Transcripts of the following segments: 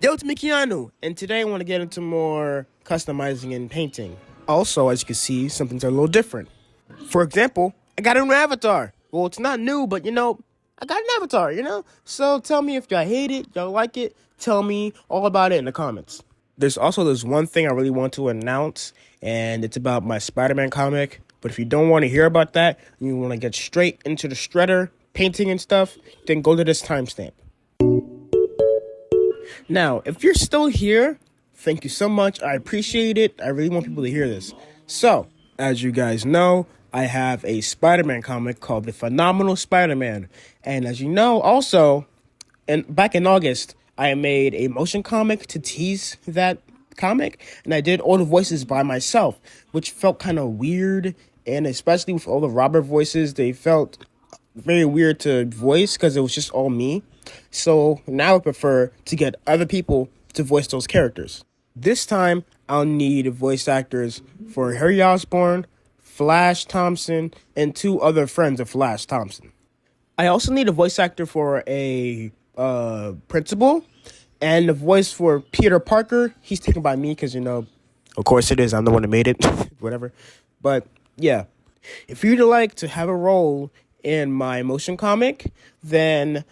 Yo, it's Mikianu, and today I want to get into more customizing and painting. Also, as you can see, something's a little different. For example, I got a new avatar. Well, it's not new, but I got an avatar. So tell me if y'all hate it, y'all like it, tell me all about it in the comments. There's also this one thing I really want to announce, and it's about my Spider-Man comic. But if you don't want to hear about that, and you want to get straight into the shredder, painting and stuff, then go to this timestamp. Now, if you're still here, thank you so much. I appreciate it. I really want people to hear this. So, as you guys know, I have a Spider-Man comic called The Phenomenal Spider-Man. And as you know, also, back in August, I made a motion comic to tease that comic. And I did all the voices by myself, which felt kind of weird. And especially with all the Robert voices, they felt very weird to voice because it was just all me. So now I prefer to get other people to voice those characters. This time, I'll need voice actors for Harry Osborn, Flash Thompson, and 2 other friends of Flash Thompson. I also need a voice actor for a principal, and a voice for Peter Parker. He's taken by me because, of course it is. I'm the one that made it, whatever. But, yeah, if you'd like to have a role in my motion comic, then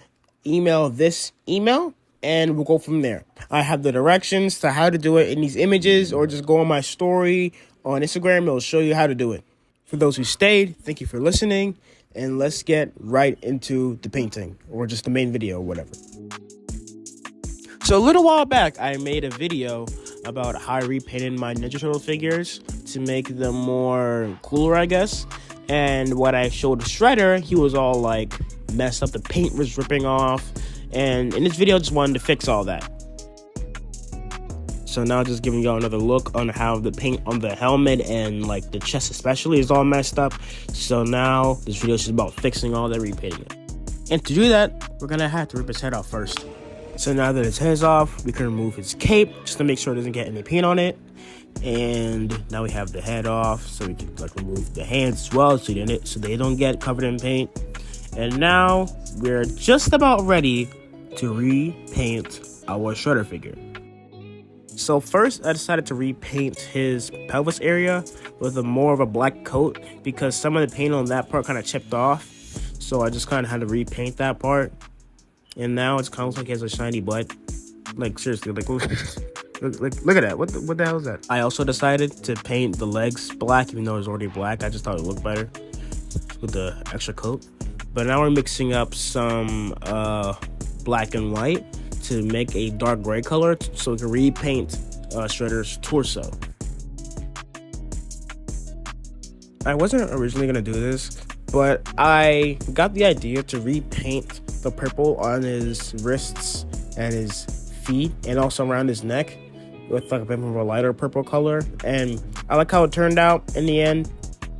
email this email and we'll go from there. I have the directions to how to do it in these images, or just go on my story on Instagram. It'll show you how to do it. For those who stayed, thank you for listening, and let's get right into the painting, or just the main video, or whatever. So a little while back, I made a video about how I repainted my Ninja Turtle figures to make them more cooler, I guess. And what I showed Shredder, he was all like messed up. The paint was ripping off. And in this video, I just wanted to fix all that. So now just giving y'all another look on how the paint on the helmet and like the chest especially is all messed up. So now this video is just about fixing all that, repainting it. And to do that, we're gonna have to rip his head off first. So now that his head's off, we can remove his cape just to make sure it doesn't get any paint on it. And now we have the head off, so we can remove the hands as well, so they don't get covered in paint. And now we're just about ready to repaint our Shredder figure. So first, I decided to repaint his pelvis area with more of a black coat because some of the paint on that part kind of chipped off. So I just kind of had to repaint that part. And now it's kind of looks like he has a shiny butt. Like seriously, look at that. What the hell is that? I also decided to paint the legs black, even though it was already black. I just thought it looked better with the extra coat. But now we're mixing up some black and white to make a dark gray color so we can repaint Shredder's torso. I wasn't originally going to do this, but I got the idea to repaint the purple on his wrists and his feet and also around his neck with like a bit more of a lighter purple color. And I like how it turned out in the end.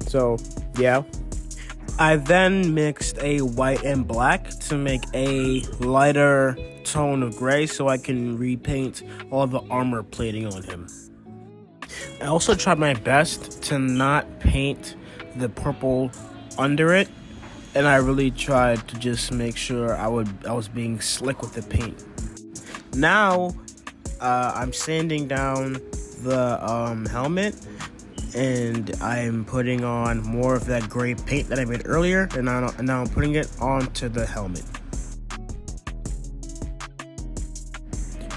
So, yeah. I then mixed a white and black to make a lighter tone of gray so I can repaint all the armor plating on him. I also tried my best to not paint the purple under it, and I really tried to just make sure I was being slick with the paint. Now I'm sanding down the helmet, and I'm putting on more of that gray paint that I made earlier, and now I'm putting it onto the helmet.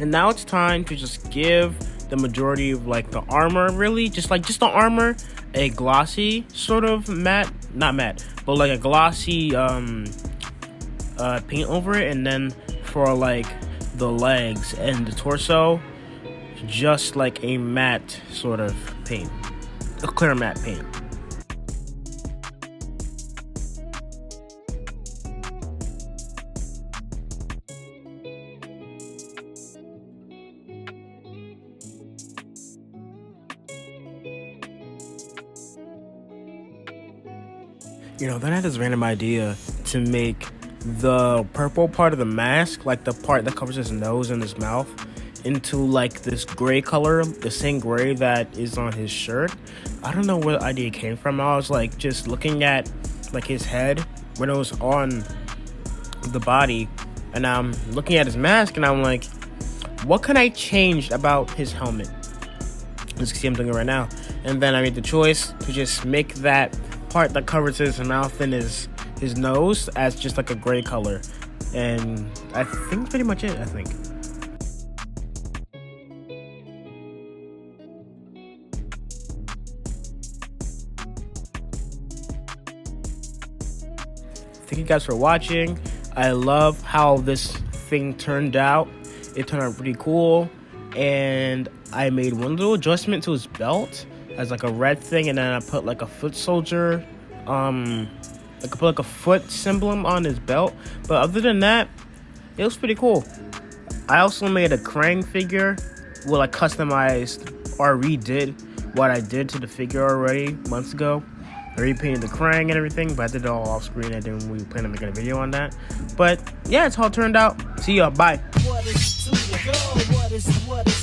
And now it's time to just give the majority of like the armor, really, just the armor, a glossy sort of matte, not matte, but like a glossy paint over it. And then for like the legs and the torso, just like a matte sort of paint, a clear matte paint. Then I had this random idea to make the purple part of the mask, like the part that covers his nose and his mouth, into like this gray color, the same gray that is on his shirt. I don't know where the idea came from. I was like just looking at like his head when it was on the body, and I'm looking at his mask, and I'm like, what can I change about his helmet? As you see, I'm doing it right now. And then I made the choice to just make that part that covers his mouth and his nose as just like a gray color. And I think pretty much it, I think. Thank you guys for watching. I love how this thing turned out. It turned out pretty cool. And I made one little adjustment to his belt as like a red thing, and then I put like a foot soldier, I could put like a foot emblem on his belt. But other than that, it was pretty cool. I also made a Krang figure. Well, I customized or redid what I did to the figure already months ago. I repainted the Krang and everything, but I did it all off screen. I didn't really plan on making a video on that. But yeah, it's how it turned out. See y'all. Bye. What is